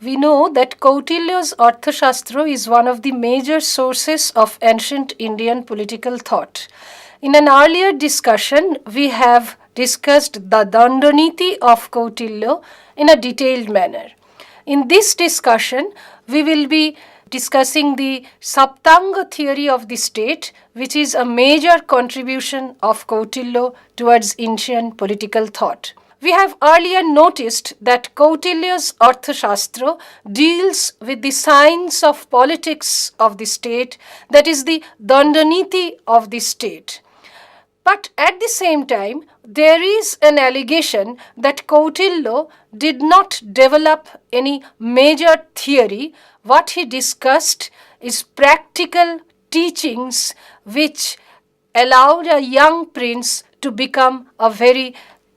We know that Kautilya's Arthashastra is one of the major sources of ancient Indian political thought. In an earlier discussion, we have discussed the Dandaniti of Kautilya in a detailed manner. In this discussion, we will be discussing the Saptanga theory of the state, which is a major contribution of Kautilya towards Indian political thought. We have earlier noticed that Kautilya's Arthashastra deals with the science of politics of the state, that is the Dandaniti of the state. But at the same time, there is an allegation that Kautilya did not develop any major theory. What he discussed is practical teachings which allowed a young prince to become a very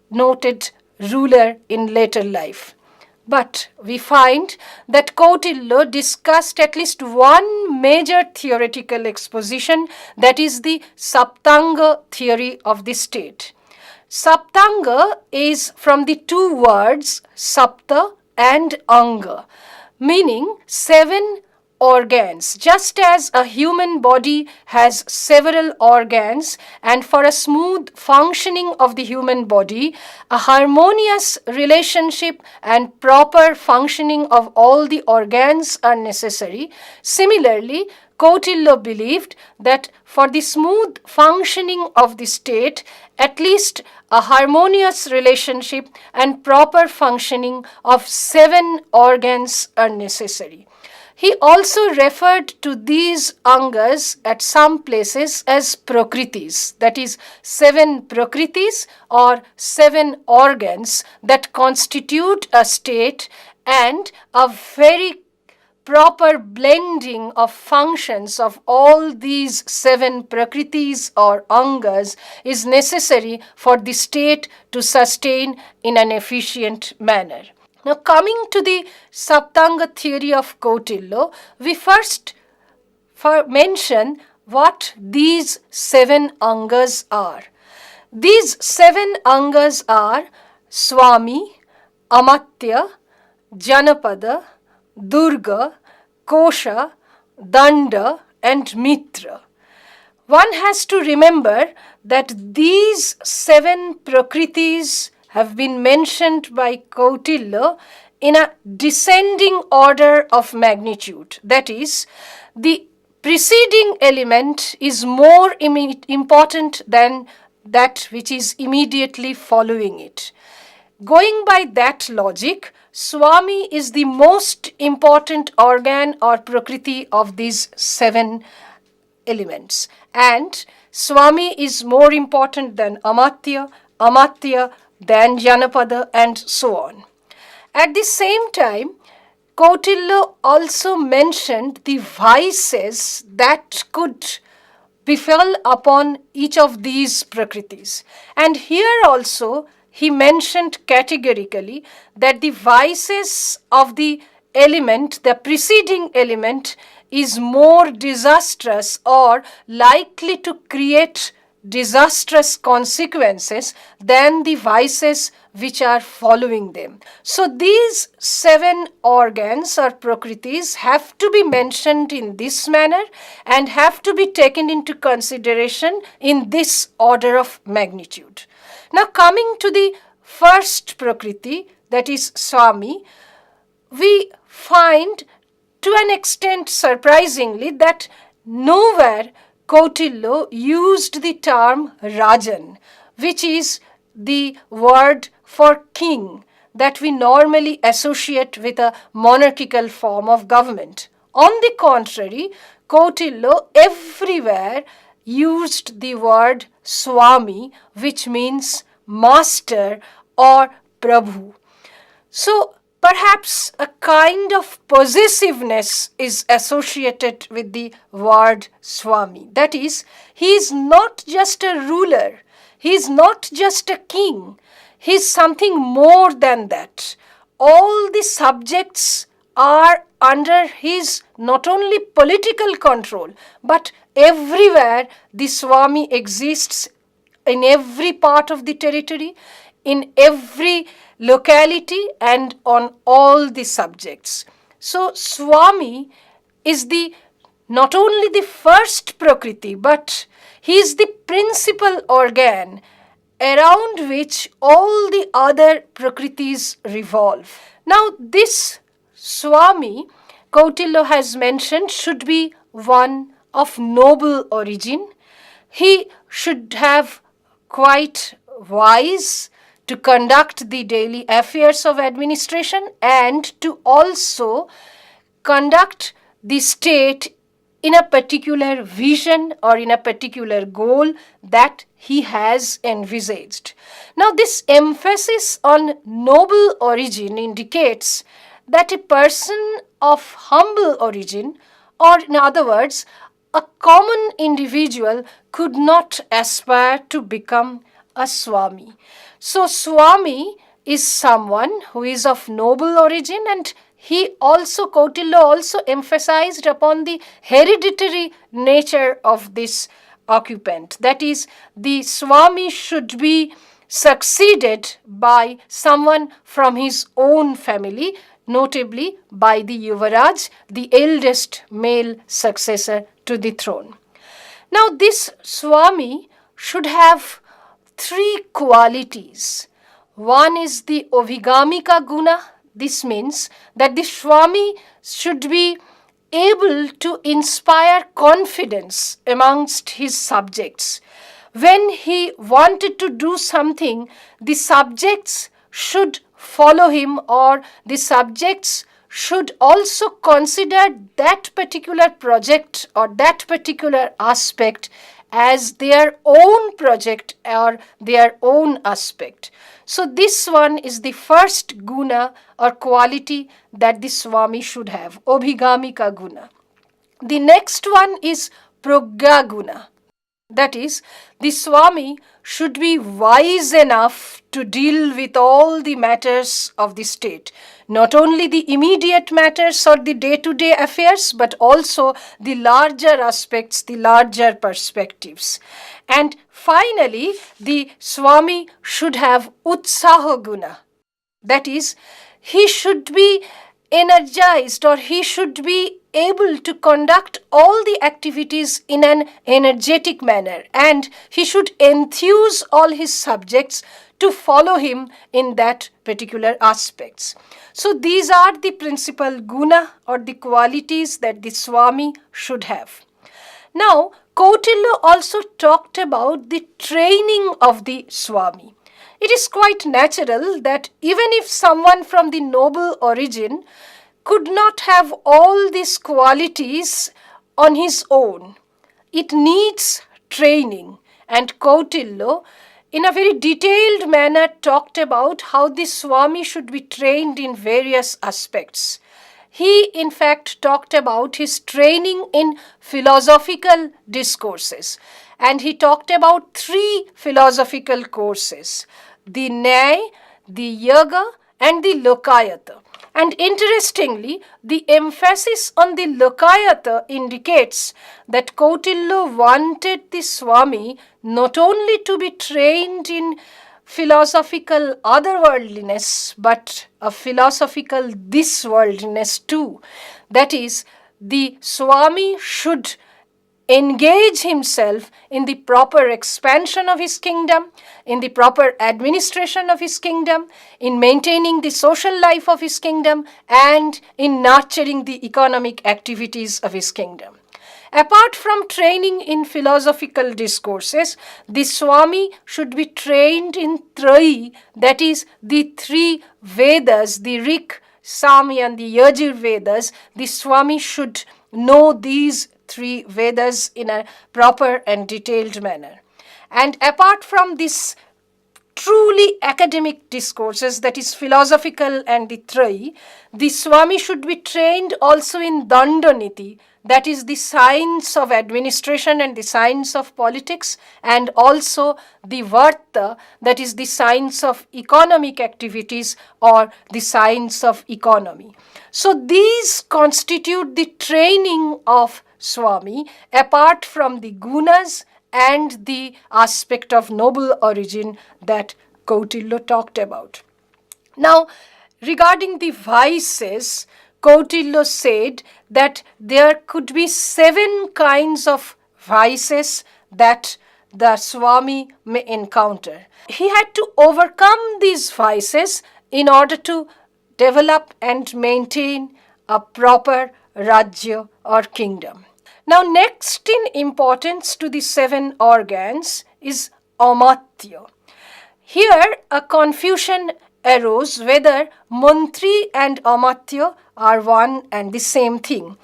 noted ruler in later life. But we find that Kautilya discussed at least one major theoretical exposition, that is the Saptanga theory of the state. Saptanga is from the two words Sapta and Anga, meaning 7 organs. Just as a human body has several organs, and for a smooth functioning of the human body, a harmonious relationship and proper functioning of all the organs are necessary. Similarly, Kautilya believed that for the smooth functioning of the state, at least a harmonious relationship and proper functioning of 7 organs are necessary. He also referred to these angas at some places as prakritis, that is 7 prakritis or 7 organs that constitute a state, and a very proper blending of functions of all these 7 prakritis or angas is necessary for the state to sustain in an efficient manner. Now, coming to the Saptanga theory of Kautilya, we first mention what these 7 angas are. These 7 angas are Swami, amatya, janapada, durga, kosa, danda, and mitra. One has to remember that these 7 prakritis have been mentioned by Kautilya in a descending order of magnitude. That is, the preceding element is more important than that which is immediately following it. Going by that logic, Swami is the most important organ or prakriti of these 7 elements, and Swami is more important than amatya, amatya than janapada, and so on. At the same time, Kautilya also mentioned the vices that could befall upon each of these prakritis. And here also he mentioned categorically that the vices of the element, the preceding element, is more disastrous or likely to create disastrous consequences than the vices which are following them. So these 7 organs or prakritis have to be mentioned in this manner and have to be taken into consideration in this order of magnitude. Now, coming to the first prakriti, that is Swami, we find to an extent surprisingly that nowhere Kautilya used the term Rajan, which is the word for king that we normally associate with a monarchical form of government. On the contrary, Kautilya everywhere used the word Swami, which means master or Prabhu. So, perhaps a kind of possessiveness is associated with the word Swami. That is, he is not just a ruler, he is not just a king, he is something more than that. All the subjects are under his not only political control, but everywhere the Swami exists, in every part of the territory, in every locality, and on all the subjects. So Swami is not only the first prakriti, but he is the principal organ around which all the other prakritis revolve. Now this Swami, Kautilya has mentioned, should be one of noble origin. He should have quite wise to conduct the daily affairs of administration and to also conduct the state in a particular vision or in a particular goal that he has envisaged. Now, this emphasis on noble origin indicates that a person of humble origin, or in other words, a common individual, could not aspire to become a Swami. So, Swami is someone who is of noble origin, and Kautilya also emphasized upon the hereditary nature of this occupant. That is, the Swami should be succeeded by someone from his own family, notably by the Yuvaraj, the eldest male successor to the throne. Now, this Swami should have three qualities. One is the avigamika guna. This means that the Swami should be able to inspire confidence amongst his subjects. When he wanted to do something, the subjects should follow him, or the subjects should also consider that particular project or that particular aspect as their own project or their own aspect. So this one is the first guna or quality that the Swami should have, abhigamika guna. The next one is pragya guna. That is, the Swami should be wise enough to deal with all the matters of the state, not only the immediate matters or the day-to-day affairs, but also the larger aspects, the larger perspectives. And finally, the Swami should have utsaha guna. That is, he should be energized, or he should be able to conduct all the activities in an energetic manner, and he should enthuse all his subjects to follow him in that particular aspects. So these are the principal guna or the qualities that the Swami should have. Now, Kautilya also talked about the training of the Swami. It is quite natural that even if someone from the noble origin could not have all these qualities on his own, it needs training. And Kautilya, in a very detailed manner, talked about how the Swami should be trained in various aspects. He, in fact, talked about his training in philosophical discourses. And he talked about three philosophical courses: the Nyaya, the Yoga, and the Lokayata. And interestingly, the emphasis on the Lokayata indicates that Kautilya wanted the Swami not only to be trained in philosophical otherworldliness, but a philosophical thisworldliness too. That is, the Swami should engage himself in the proper expansion of his kingdom, in the proper administration of his kingdom, in maintaining the social life of his kingdom, and in nurturing the economic activities of his kingdom. Apart from training in philosophical discourses, the Swami should be trained in Trayi, that is, the three Vedas, the Rik, Sam, and the Yajur Vedas. The Swami should know these three Vedas in a proper and detailed manner. And apart from this truly academic discourses, that is philosophical and the Trayi, the Swami should be trained also in Dandaniti, that is the science of administration and the science of politics, and also the Varta, that is the science of economic activities or the science of economy. So these constitute the training of Swami apart from the gunas and the aspect of noble origin that Kautilya talked about. Now, regarding the vices, Kautilya said that there could be 7 kinds of vices that the Swami may encounter. He had to overcome these vices in order to develop and maintain a proper rajya or kingdom. Now, next in importance to the 7 organs is amatya. Here, a confusion arose whether mantri and amatya are one and the same thing.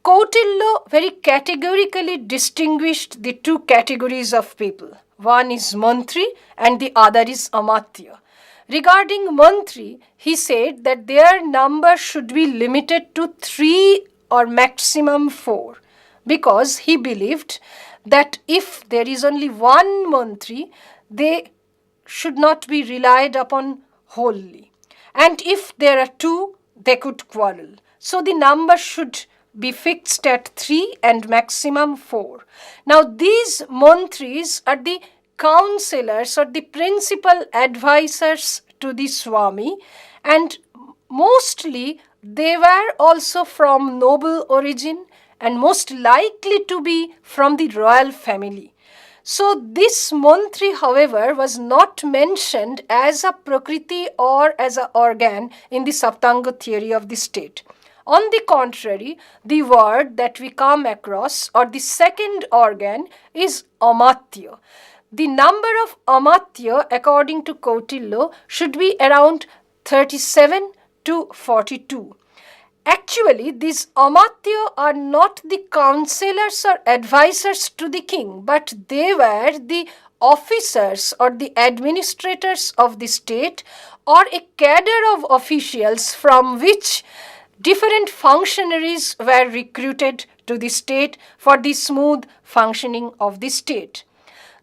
Kautilya very categorically distinguished the 2 categories of people. One is mantri and the other is amatya. Regarding mantri, he said that their number should be limited to 3 or maximum 4, because he believed that if there is only one mantri, they should not be relied upon wholly. And if there are 2, they could quarrel. So the number should be fixed at 3 and maximum 4. Now these mantris are the counselors or the principal advisors to the Swami, and mostly they were also from noble origin and most likely to be from the royal family. So this mantri, however, was not mentioned as a prakriti or as an organ in the Saptanga theory of the state. On the contrary, the word that we come across, or the second organ, is amatya. The number of amatya, according to Kautilya, should be around 37 to 42. Actually, these amatya are not the counselors or advisors to the king, but they were the officers or the administrators of the state, or a cadre of officials from which different functionaries were recruited to the state for the smooth functioning of the state.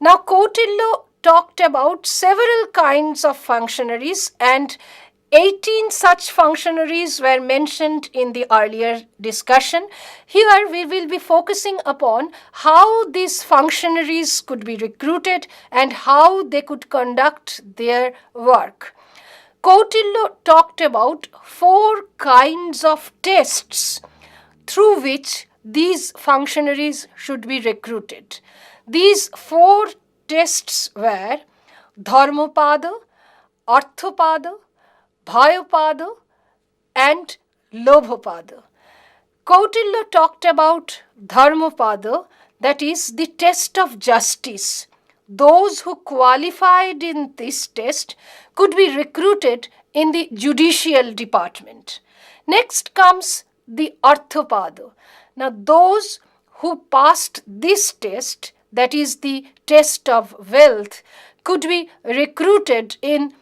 Now, Kautilya talked about several kinds of functionaries, and 18 such functionaries were mentioned in the earlier discussion. Here we will be focusing upon how these functionaries could be recruited and how they could conduct their work. Kautilya talked about 4 kinds of tests through which these functionaries should be recruited. These 4 tests were dharmapada, arthapada, bhayapada and lobhapada. Kautilya talked about dharmapada, that is the test of justice. Those who qualified in this test could be recruited in the judicial department. Next comes the arthapada. Now those who passed this test, that is the test of wealth, could be recruited in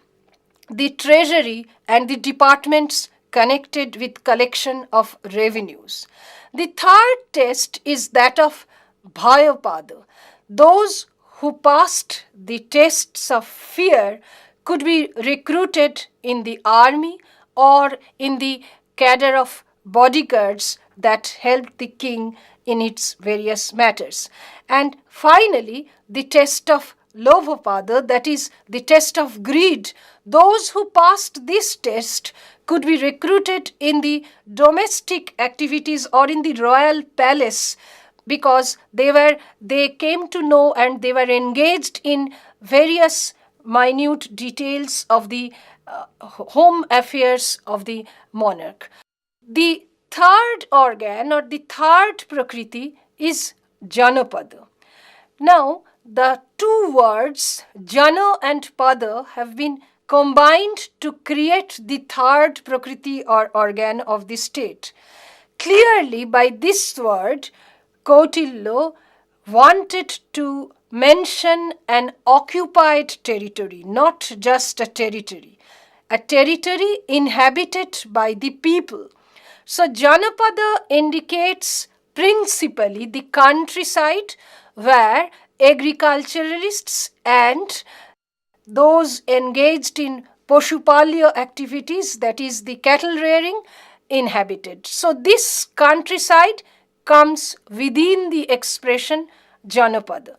the treasury and the departments connected with collection of revenues. The third test is that of bhayapada. Those who passed the tests of fear could be recruited in the army or in the cadre of bodyguards that helped the king in its various matters. And finally, the test of lobhapada, that is the test of greed. Those who passed this test could be recruited in the domestic activities or in the royal palace, because they came to know and they were engaged in various minute details of the home affairs of the monarch. The third organ or the third prakriti is janapada. Now, the 2 words jana and pada have been combined to create the third prakriti or organ of the state. Clearly, by this word, Kautilya wanted to mention an occupied territory, not just a territory inhabited by the people. So, Janapada indicates principally the countryside where agriculturalists and those engaged in Poshupalya activities, that is the cattle rearing, inhabited. So this countryside comes within the expression Janapada.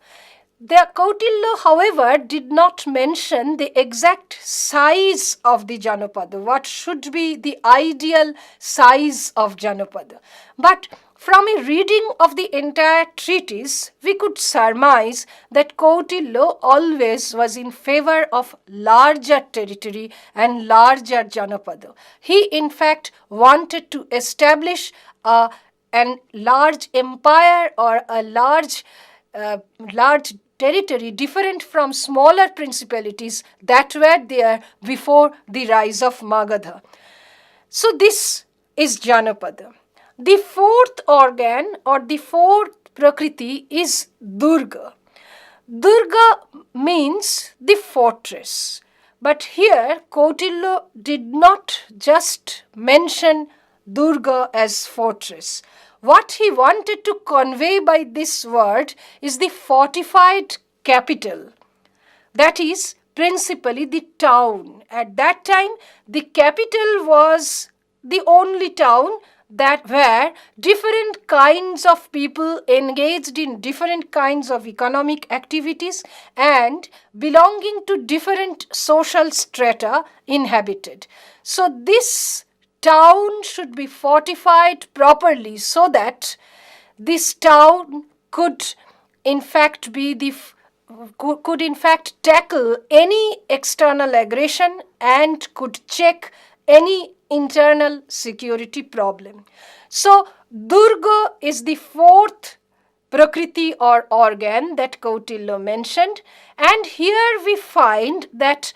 The Kautilya, however, did not mention the exact size of the janapada, what should be the ideal size of janapada. But from a reading of the entire treatise, we could surmise that Kautilya always was in favor of larger territory and larger janapada. He in fact wanted to establish a large empire or a large territory different from smaller principalities that were there before the rise of Magadha. So this is Janapada. The fourth organ or the fourth prakriti is Durga. Durga means the fortress. But here Kautilya did not just mention Durga as fortress. What he wanted to convey by this word is the fortified capital. That is principally the town. At that time, the capital was the only town that where different kinds of people engaged in different kinds of economic activities and belonging to different social strata inhabited. So this town should be fortified properly so that this town could in fact tackle any external aggression and could check any internal security problem. So Durga is the fourth prakriti or organ that Kautilya mentioned, and here we find that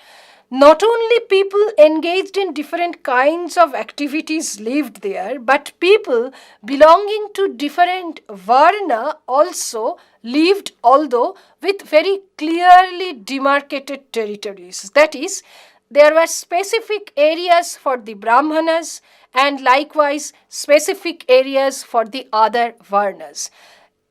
not only people engaged in different kinds of activities lived there, but people belonging to different varna also lived, although with very clearly demarcated territories. That is, there were specific areas for the Brahmanas and likewise specific areas for the other varnas.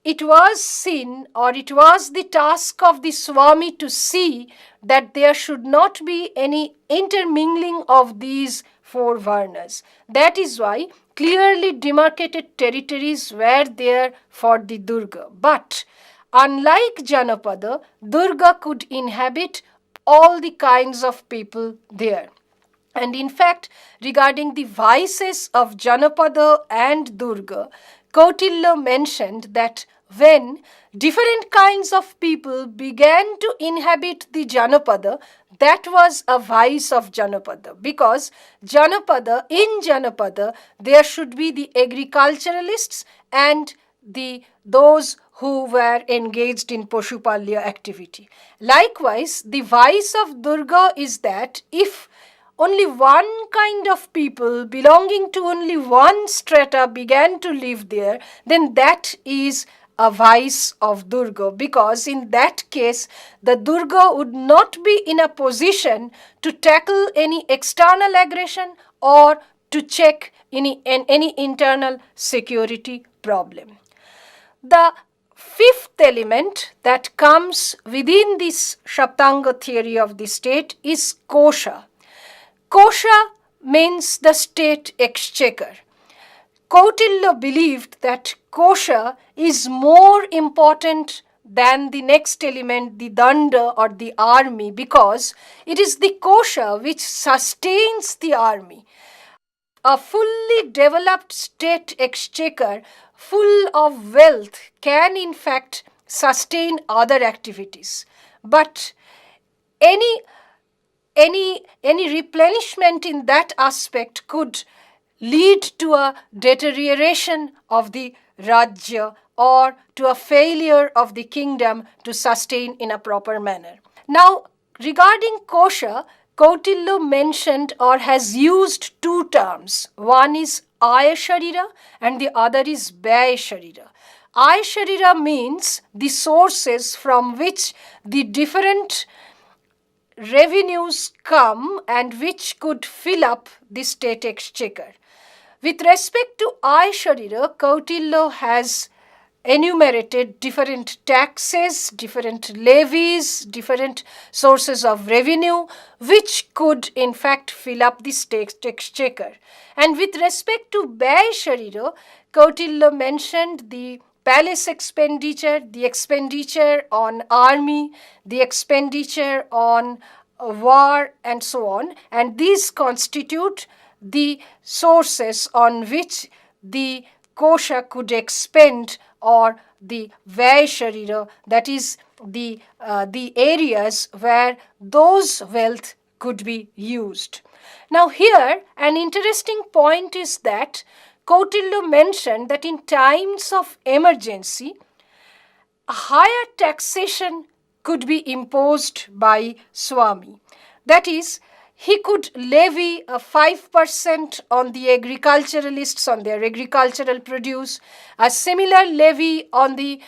It was seen, or it was the task of the Swami to see that there should not be any intermingling of these four varnas. That is why clearly demarcated territories were there for the Durga. But unlike Janapada, Durga could inhabit all the kinds of people there. And in fact, regarding the vices of Janapada and Durga, Kautilya mentioned that when different kinds of people began to inhabit the Janapada, that was a vice of Janapada, because in Janapada, there should be the agriculturalists and those who were engaged in Poshupalya activity. Likewise, the vice of Durga is that if only one kind of people belonging to only one strata began to live there, then that is a vice of Durga, because in that case, the Durga would not be in a position to tackle any external aggression or to check any internal security problem. The fifth element that comes within this Saptanga theory of the state is kosa. Kosa means the state exchequer. Kautilya believed that kosa is more important than the next element, the danda or the army, because it is the kosa which sustains the army. A fully developed state exchequer full of wealth can in fact sustain other activities. But any replenishment in that aspect could lead to a deterioration of the Rajya or to a failure of the kingdom to sustain in a proper manner. Now, regarding kosa, Kautilya mentioned or has used two terms. One is Aya Sharira and the other is Vyaya Sharira. Aya Sharira means the sources from which the different revenues come and which could fill up the state exchequer. With respect to Aya Sharira, Kautilya has enumerated different taxes, different levies, different sources of revenue, which could in fact fill up the state exchequer. And with respect to Vyaya Sharira, Kautilya mentioned the palace expenditure, the expenditure on army, the expenditure on war, and so on. And these constitute the sources on which the kosha could expend, or the Vyay Sharira, that is the areas where those wealth could be used. Now here an interesting point is that Kautilya mentioned that in times of emergency, a higher taxation could be imposed by Swami. That is, he could levy a 5% on the agriculturalists on their agricultural produce, a similar levy on the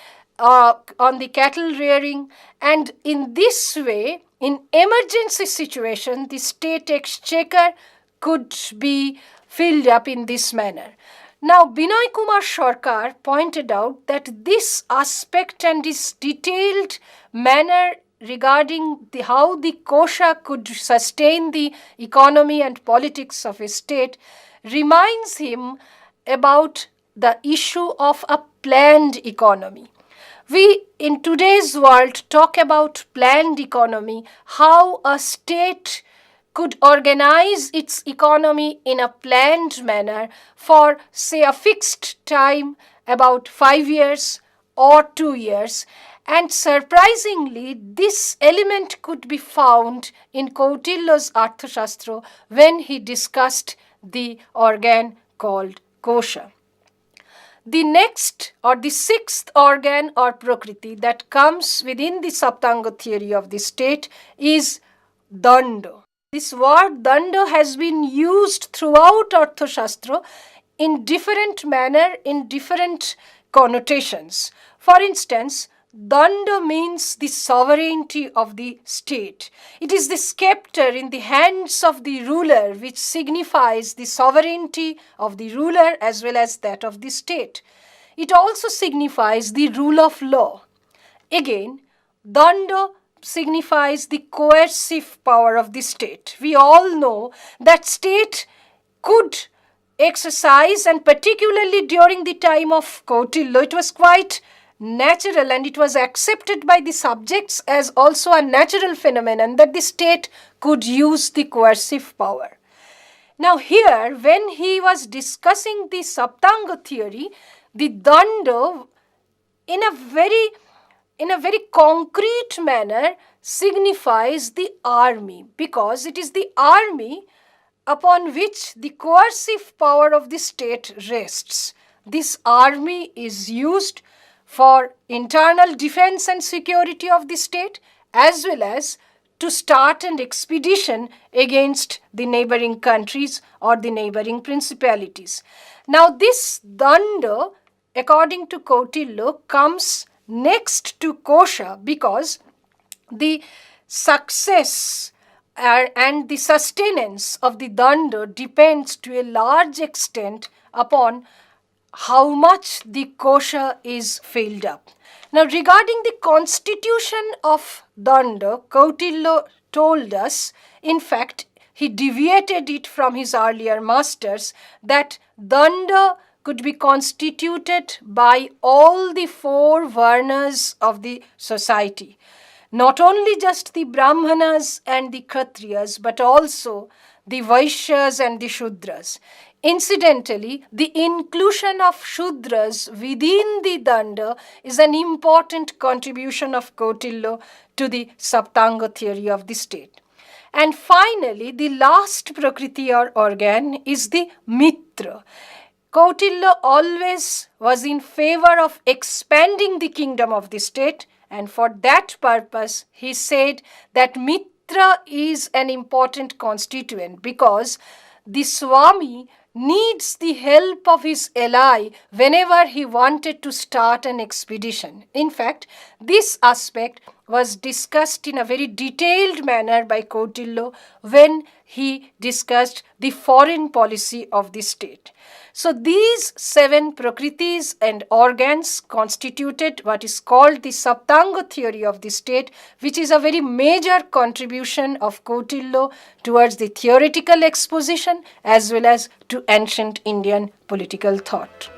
cattle rearing, and in this way, in emergency situation, the state exchequer could be filled up in this manner. Now, Binoy Kumar Sarkar pointed out that this aspect and this detailed manner regarding how the kosha could sustain the economy and politics of a state reminds him about the issue of a planned economy. We in today's world talk about planned economy, how a state could organize its economy in a planned manner for, say, a fixed time, about 5 years or 2 years. And surprisingly, this element could be found in Kautilya's Arthashastra when he discussed the organ called kosha. The next or the sixth organ or prakriti that comes within the Saptanga theory of the state is danda. This word danda has been used throughout Arthashastra in different manner, in different connotations. For instance, danda means the sovereignty of the state. It is the scepter in the hands of the ruler, which signifies the sovereignty of the ruler as well as that of the state. It also signifies the rule of law. Again, danda signifies the coercive power of the state. We all know that state could exercise, and particularly during the time of Kautilya, it was quite natural and it was accepted by the subjects as also a natural phenomenon that the state could use the coercive power. Now here, when he was discussing the Saptanga theory, the danda in a very concrete manner signifies the army, because it is the army upon which the coercive power of the state rests. This army is used for internal defense and security of the state, as well as to start an expedition against the neighboring countries or the neighboring principalities. Now this danda, according to Kautilya, comes next to kosha because the success and the sustenance of the danda depends to a large extent upon how much the kosha is filled up. Now, regarding the constitution of danda, Kautilya told us, in fact, he deviated it from his earlier masters, that danda could be constituted by all the 4 varnas of the society. Not only just the Brahmanas and the Kshatriyas, but also the Vaishyas and the Shudras. Incidentally, the inclusion of Shudras within the danda is an important contribution of Kautilya to the Saptanga theory of the state. And finally, the last prakriti or organ is the mitra. Kautilya always was in favor of expanding the kingdom of the state, and for that purpose he said that mitra is an important constituent because the Swami needs the help of his ally whenever he wanted to start an expedition. In fact, this aspect was discussed in a very detailed manner by Kautilya when he discussed the foreign policy of the state. So these 7 prakritis and organs constituted what is called the Saptanga theory of the state, which is a very major contribution of Kautilya towards the theoretical exposition as well as to ancient Indian political thought.